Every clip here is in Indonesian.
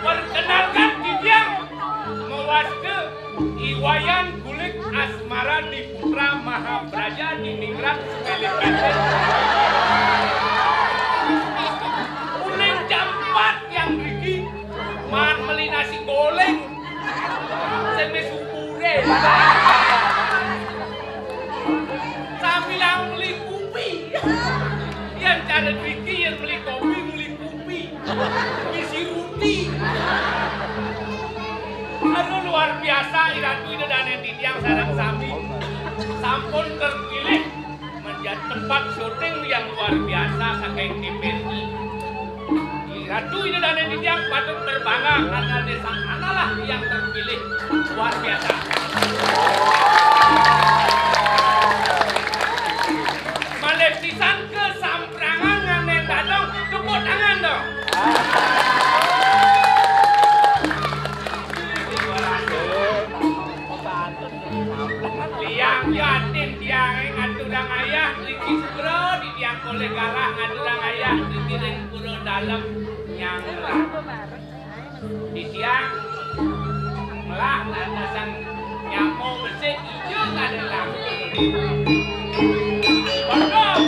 Perkenalkan Didiang mewaske Iwayan kulit asmara di Putra Mahapraja di Ningrat Melipeten. Kuning jam 4 yang riki man meli nasi goreng seme supure sambilang beli kopi yang cara riki yang beli kopi beli kopi isi ruti. Aduh luar biasa Iratu Ida dan Didiang sareng sami sampun terpilih menjadi tempat syuting yang luar biasa saking TVRI. Iratu Ida dan Didiang patut berbangga karena desa analah yang terpilih luar biasa. Malepsisan ke samprangan nganen dadong tepuk tangan dong. Liang yatin tiang ngaturang ayah Riki Sugro di tiang kolegala ngaturang ayah Riki Ring Puro dalam yang di tiang melah landasan nyamo bersih hijau adalah Pondok.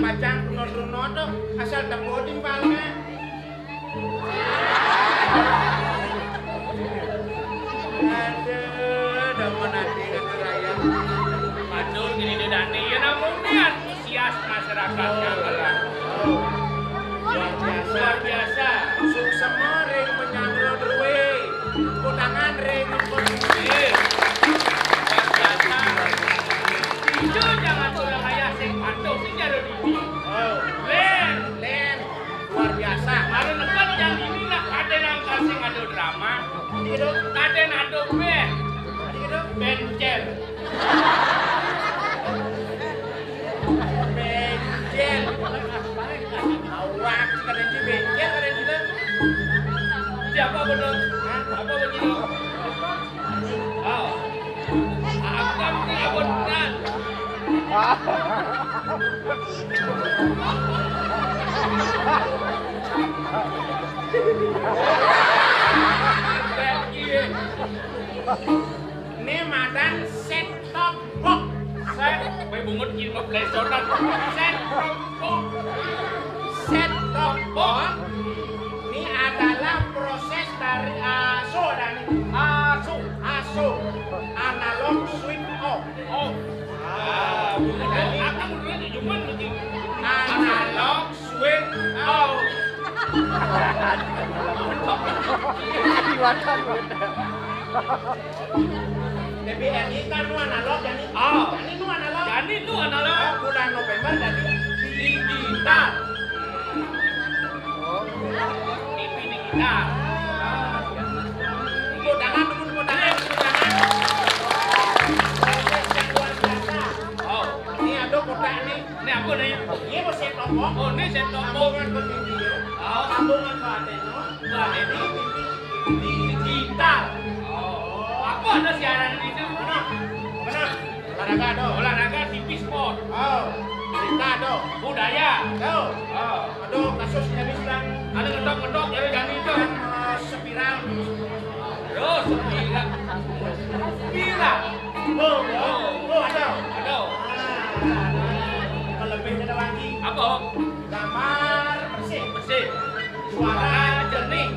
bacang runo-runo tuh asal temu timpalnya. Aduh, demen hati ke raya. Matur gini dedane ya namun dia antusias masyarakatnya malah. Luar biasa. Sukses ring menyangro duwe. Kutangan ring konduwe. Luar biasa. Ijo jangan tulang ayah sing patuh sing jaro didi. Oh, Len. luar biasa. Baru nekat yang ini nak kaden angkat sing ado drama. Gitu. Kaden ado band. Gitu. Bencel. Benjel. Awak kadang di benjel kadang gitu. Siapa bener? Apa begitu? Oh. Akam tidak benar. Ini madan set top box. Saya may bungot gini mo plesonan. Set rompok. Set top box. Ini adalah proses dari ASO dan ASO analog switch off. Oh. Akam dulu cuma begini. Analog switch off. Tapi ini kan nu analog jadi ini nu analog. Jadi itu analog. Bulan November jadi Digital. TV digital. Kudangan. Proses yang luar biasa. Oh. Ini ada kotak nih. Ini apa nih? Ini mau set top box. Oh, ini set top box. Sambungan ke video. Oh. Sambungan ke antena. Nah, ini digital. Oh. Apa ada siaran itu? Mana? Olahraga do. Olahraga TV sport. Oh. Berita do. Budaya. Do. Oh. Aduh kasusnya sedang Ada ngetok-ngetok ya jangan itu. spiral. Terus gila. Gila. Ada. Aduh. Lebih ada lagi. Apa? Gambar bersih. Bersih. Suara jernih.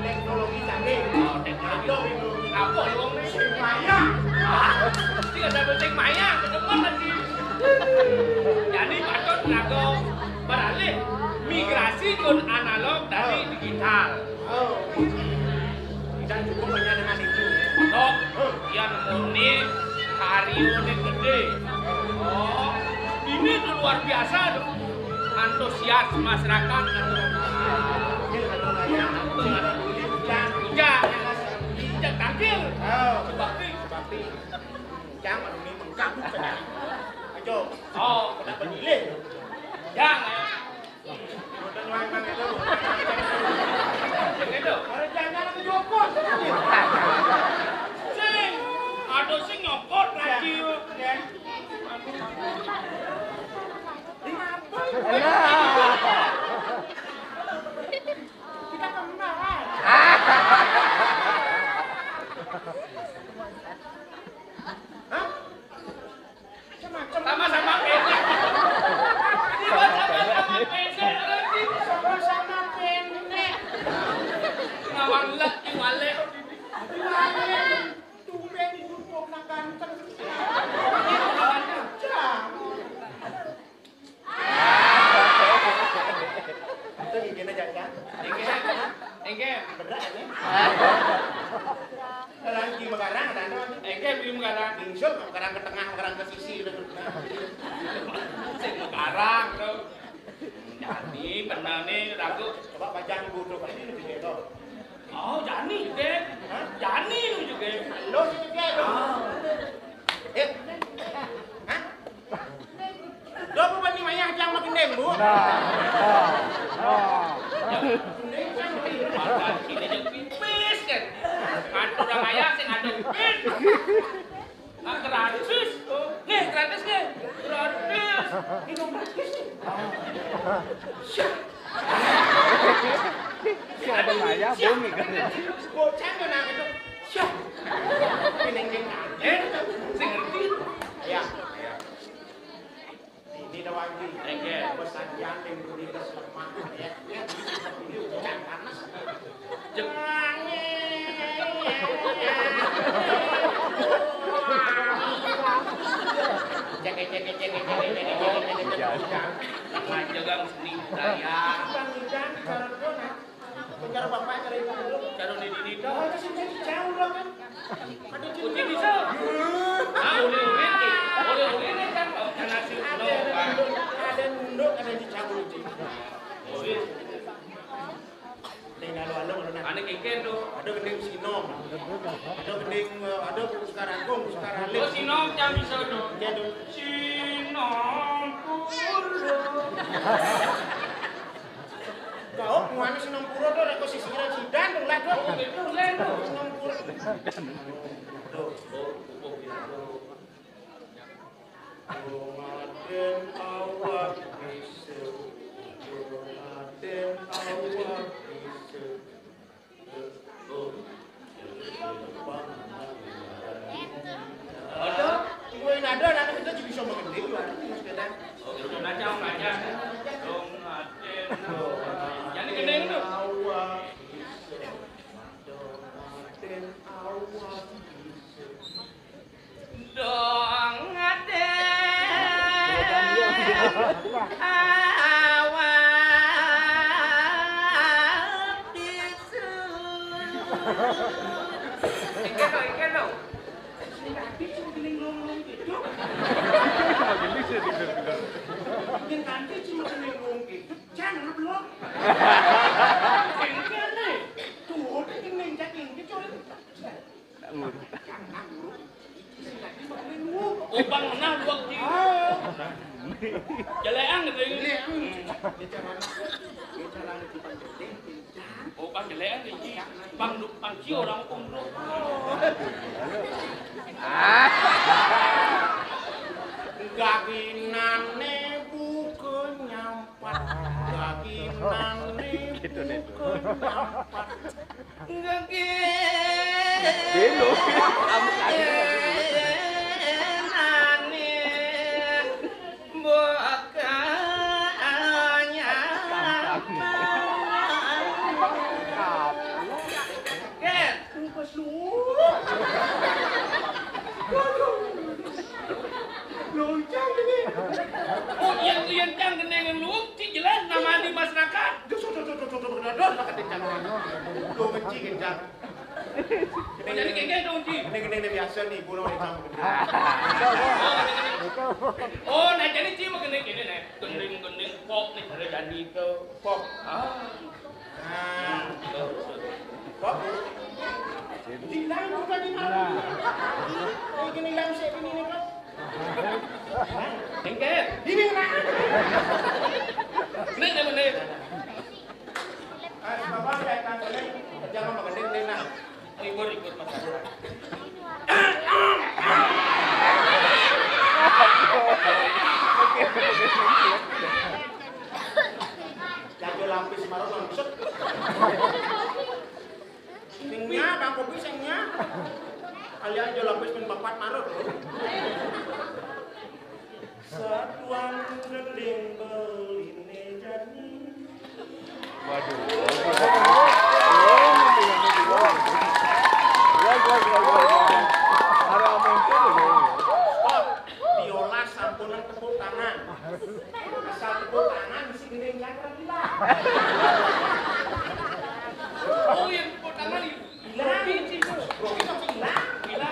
Teknologi canggih. Oh, teknologi. Apa lu nih? Maya. Mesti ada penting maya, kedepan lagi. Jadi patut ngago beralih migrasi ke analog dari digital. Oh. Tidak cukup hanya dengan itu. Dok, yang unik, karyonya gede. Oh, ini tuh luar biasa tuh. Antusias masyarakat hujan tangkil. Sebabnya Jangan ini menggabung saja. Ayo. oh, Kena penilai. jangan Udah nuangkan itu. yang itu. Orang jangan aku nyokot. Sing, aduh sing nyokot lagi. Kita kemana? Hah? Macam-macam. Sama-sama pendek. Sama-sama pendek lagi. Sama-sama pendek. Ngawalek, iwalek. Iwalek. Tumben duduk nak ganteng. Itu ingin aja kan? Engke, Berat ya? Lagi megarang ada apa? engke belum garang. Bingsul megarang ke tengah, megarang ke sisi gitu. Sing garang tuh. Jadi benar nih ragu. Coba bacaan bodoh kali ini lebih gede. Oh, Jani deh. Jani lu juga. Lo sih gede. Eh. Hah? Lo apa bani maya yang makin dembu? Makan sini jeung pipis kan. Ngatur orang ayah sing ngadep pin. Ah gratis. Nih, gratis nih. Gratis. Minum gratis nih. Ada maya bumi kan. Bocah tuh nak itu. Syah. Pineng-pineng aja. Sing ngerti. Ya. Ini dah wangi. Engke. Bos pulang kan. Ada Uji bisa. Ah, oleh-oleh kan nasi ada nunduk, ada dicabut uji. Oleh. Tinggal lalu mana? Ane kengken tuh. Ada gending sinong, ada sekarang kong, sekarang Oh, sinong jam bisa tuh. Jadi Sinong puro. kau mana sinong puro tuh, reko sisiran sidan tuh lah tuh. Oh, itu lain tuh. Sinong puro. Tuh. Raden awak bisa, Raden awak bisa. Ada, gue ada, nanti kita juga bisa mengending, ada di sepeda. Oh, itu naca. Dong aden. Yang ini gendeng tuh. Awak bisa, Raden awak bisa. Dong aden. Ikan dong. Nanti cuma gini ngomong gitu. Mungkin nanti cuma ngomong gitu. Jangan belum. Ikan nih. Tuh, ini jadi coy. Oh, bang menang dua kali. Jalean gitu ini. Oh, bang jalean ini. Bang cio orang umroh. Gaginane buku nyampat, gaginane buku nyampat. Belo. Oh, yang cang geneng lu, si jelas nama di masyarakat. Lu benci kencang. Oh, jadi kayak dong, Ci. Gede-gede biasa nih, gue mau dicampur. Oh, nah jadi Ci mau gede-gede nih. Gending pop nih, ada jadi itu. Pop. Ah. Nah, pop. Dilang bukan di mana? Ini gini lang saya ini nih kan. Engket. Ini mana? Ini yang menit. Bapak saya akan jangan mengendeng Lena. Ikut masyarakat. Jago lampis marah langsung. Singnya, bang kopi singnya. Kalian jago lampis pun bapak marah. Satuan gending beline jadi. Stop. Diolah sampunan tepuk tangan. Asal tepuk tangan si gending jangan gila. Oh, yang tepuk tangan nih. Gila. Grogi dong gila. Gila.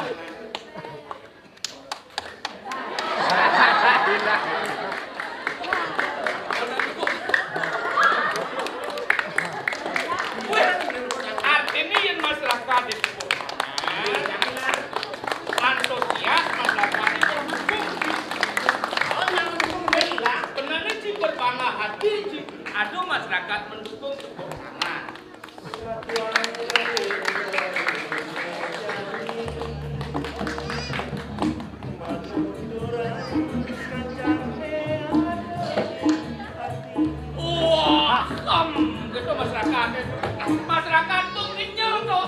Artinya yang masyarakat di tepuk tangan. Antusias masyarakat itu mendukung. Oh, yang mendukung dia gila. Benarnya sih berbangga hati sih. Aduh masyarakat mendukung tepuk tangan. Satuan gending Wah, gitu masyarakat. Masyarakat tuh kenyal tuh.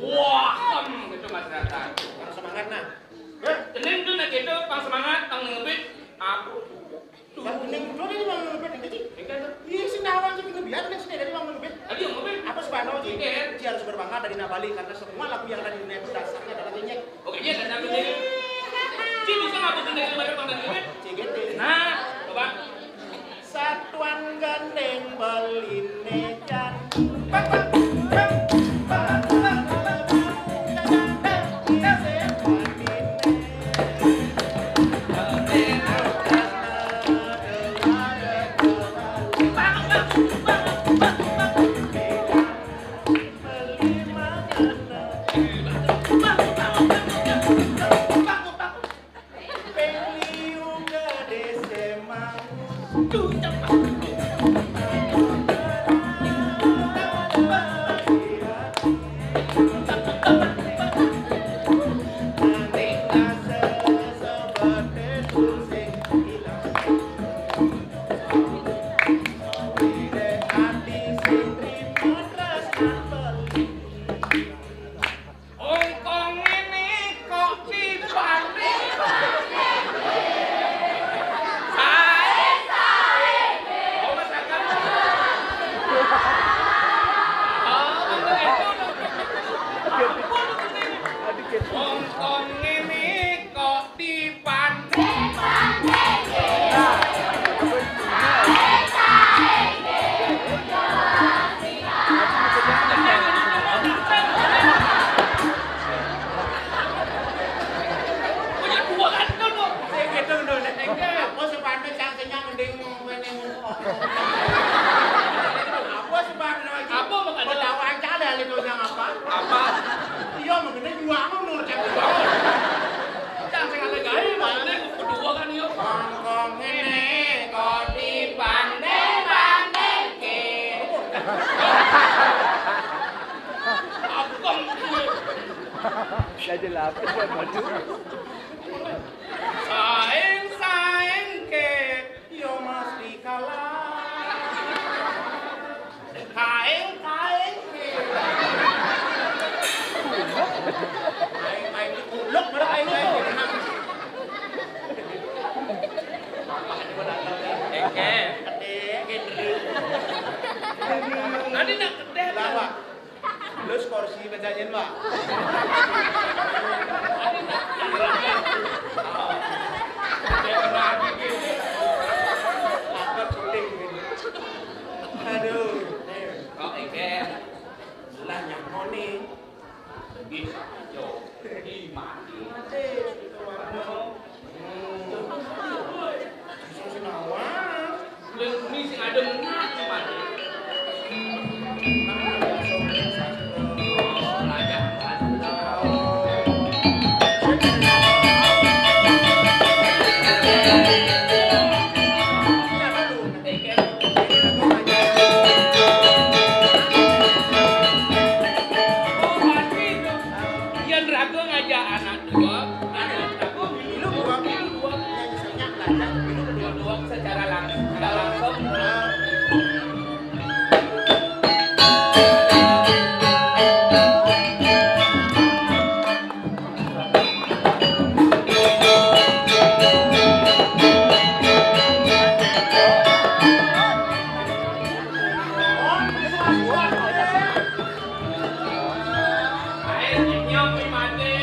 Wah, gitu masyarakat. semangat nah. Kening tuh nak gitu, pang semangat, pang ngebit. Aku. Bang gending dulu ini bang ngebet ini sih. Ikan tuh. Iya sih nawang sih kita biar sih dari bang ngebet. Tadi yang ngebit. Apa sebenarnya sih? Ikan. Dia harus berbangga dari Nabali karena semua lagu yang ada di dunia itu dasarnya adalah nyenyek. Oke, dia dan sambil ini. Si bisa betul dengan pada duit. CGT. Nah, coba. Satuan gandeng beline jan. Ongkong ini kok dibanding. Oh, masakan. Ongkong ini kok dibanding. Punya dua kan kan lo. Gitu lho nek aku sepane cangkengnya mending ngene ngono. Aku sepane lagi. Apa makan Kok tahu aja ada itu yang apa? apa? Iya makanya juang ngono cangkeng banget. Jangan sing ale gawe makane kedua kan yo. Ongkong ngene Kok dibanding-banding ke. Apa gue? Jadi lapis ya maju. Saing-saing ke. yo mesti kalah. Kaing-kaing ke. Main-main kuluk malah main itu. Eke. Adek gitu. Nanti nak kedeh Lah, Pak. Lu kursi bejajen, Pak. Apa penting ini? Aduh. Kok Eke. Lah nyamoni. Bisa yo. Di mati. Mati. Senawa. Ini sing adem mati mati. Oh, lajang. Oh, mati itu. Yang ragu ngajak anak dua, anak ragu dua secara langsung, tidak langsung. Air nyam mati,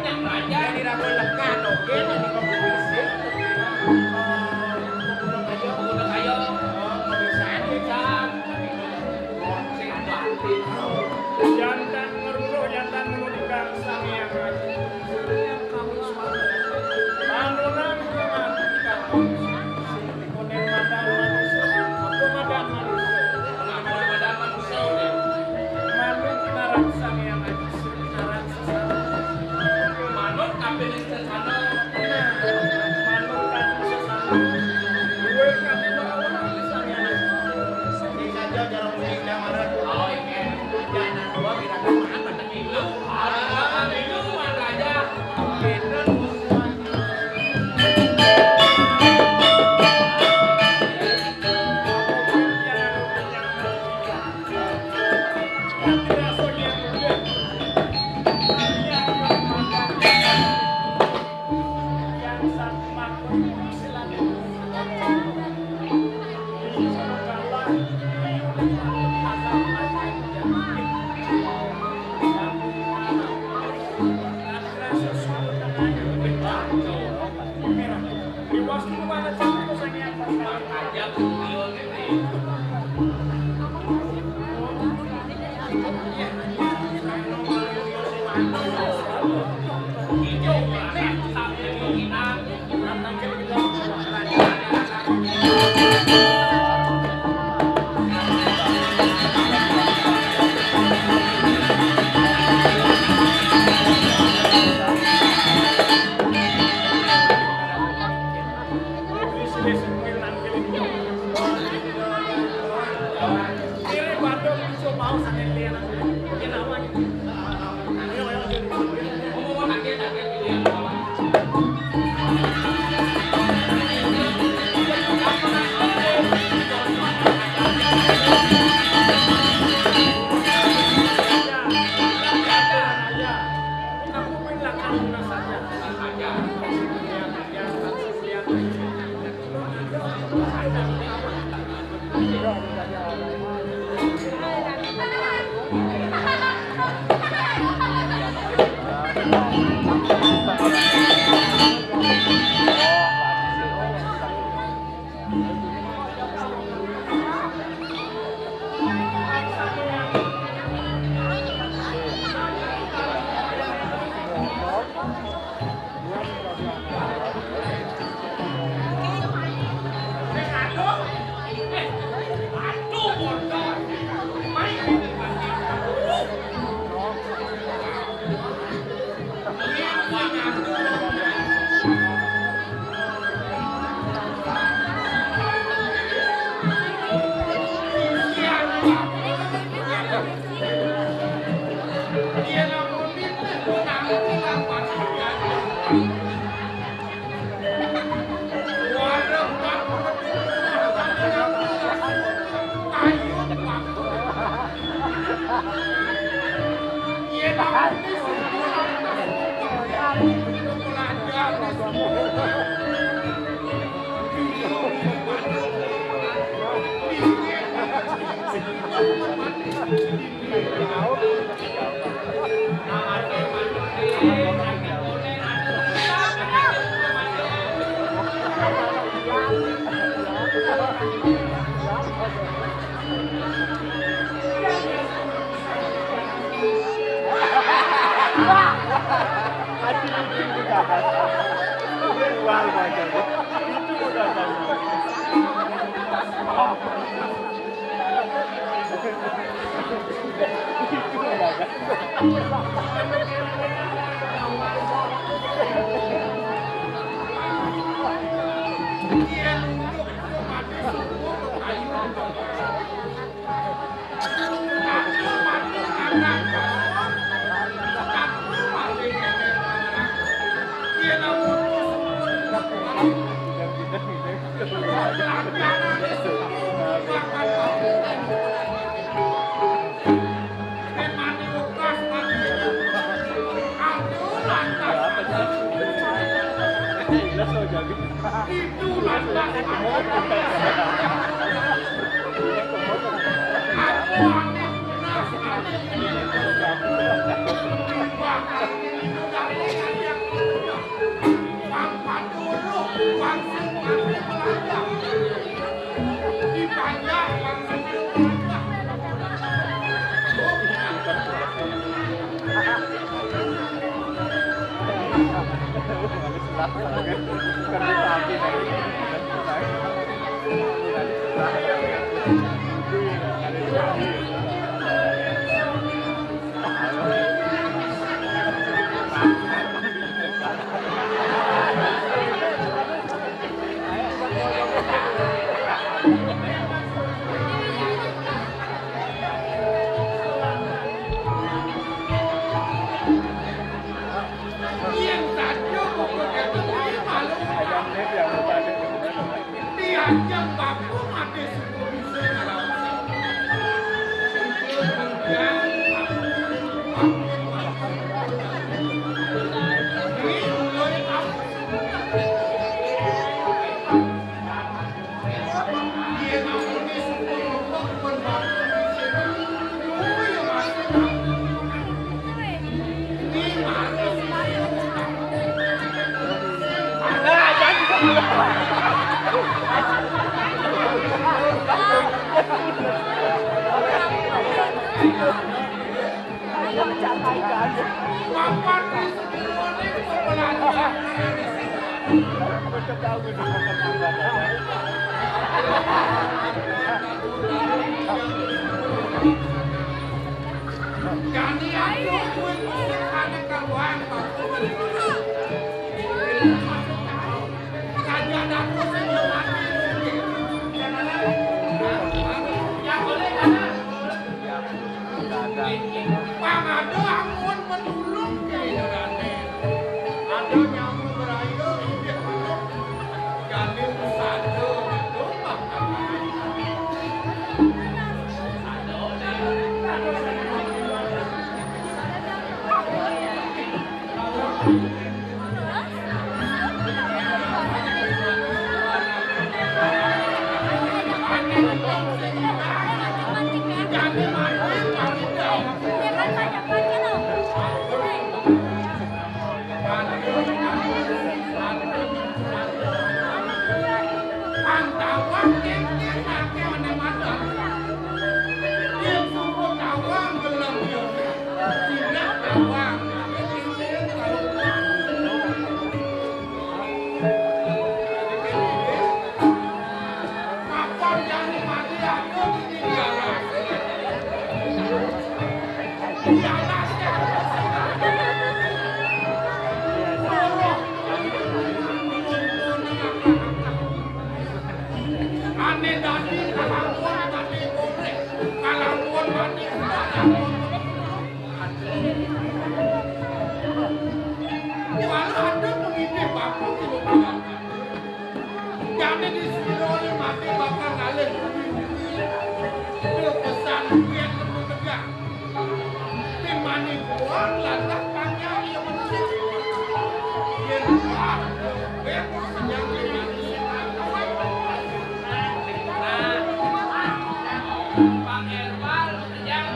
banyak raja. Jadi ragu lekan, oke, nanti kau bisa. Udah ayo. Jantan meruruh, jantan menudikkan sang yang aji. Yang kamu suara. Bangunan mengantikan. Konen madan manusia. Apa madan manusia? Madan manusia. Manut narang sang yang aji. Narang sesama. Manut kabel sesama. Manut kabel sesama. Gue kabel orang sang yang aji. Sedih saja jarang meninggal marah. Oh iya. Jangan dua kira-kira mana Itu raja. Raja Beliau ini. Hijau merah sampai keinginan. bakal itu dari yang punya. Papa dulu, bangsa mati Belanda. Dipanjang bangsa Belanda. Diajak baku mati suku bisa Jadi aku pun ada kawan saja aku sebelum mati ya boleh kan? Pangado amun menulung ada nyamuk berayu jadi satu Jadi di sini mati bakal ngalir. Pesan yang lebih tegak. Dimani buang lantas panjang yang menulis. Yang buang, yang senyang dimani. Pak Erwal yang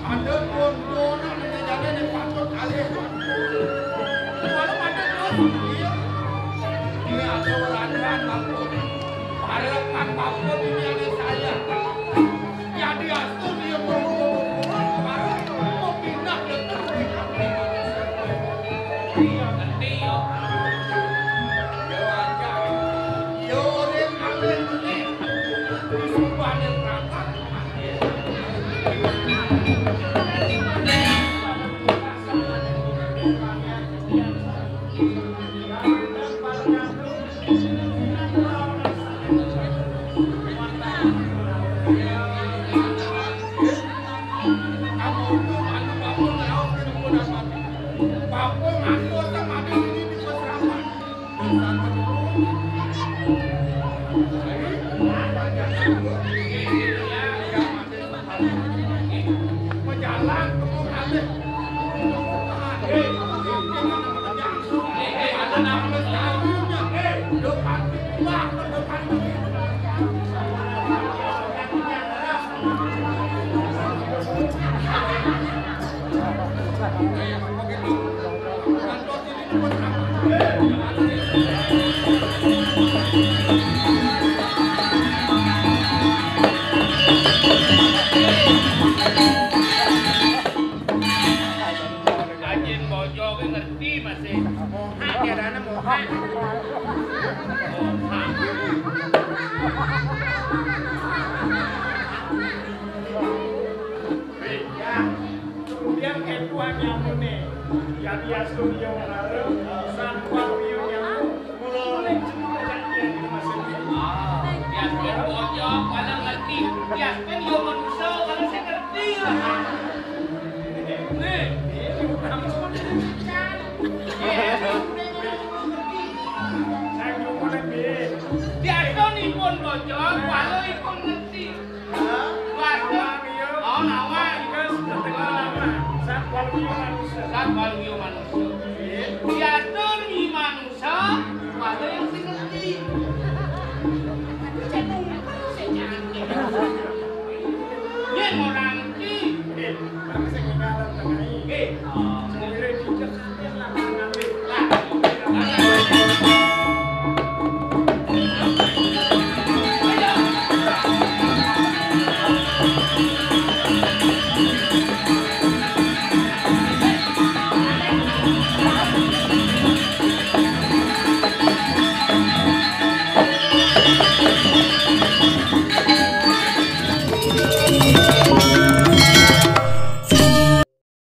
ada pon-ponan yang jadi di patut alih. Walau ada dia ada orang-orang Papua. Harapan Papua ini ada saya. Jadi itu dia berumur mau pindah ke Turki. Dia ngerti yo. Yo aja. Yo orang alih ini disumpah yang berangkat. Papua Tadi studio ngarep, sanpal wiyo yang mulai cuma janjian di rumah sendiri. Biasanya ojo, kalau ngerti. Biasanya yo manusia, kalau saya ngerti lah. Nih, Kamu cuma menceritakan. Saya belum mau lebih. biasa nih pun ojo, kalau ikut ngerti. Biasa, oh nama, Sanpal wiyo manusia. Sapal yo manusia. Biasa nih manusia, kalau yang saya ngerti. Ini orang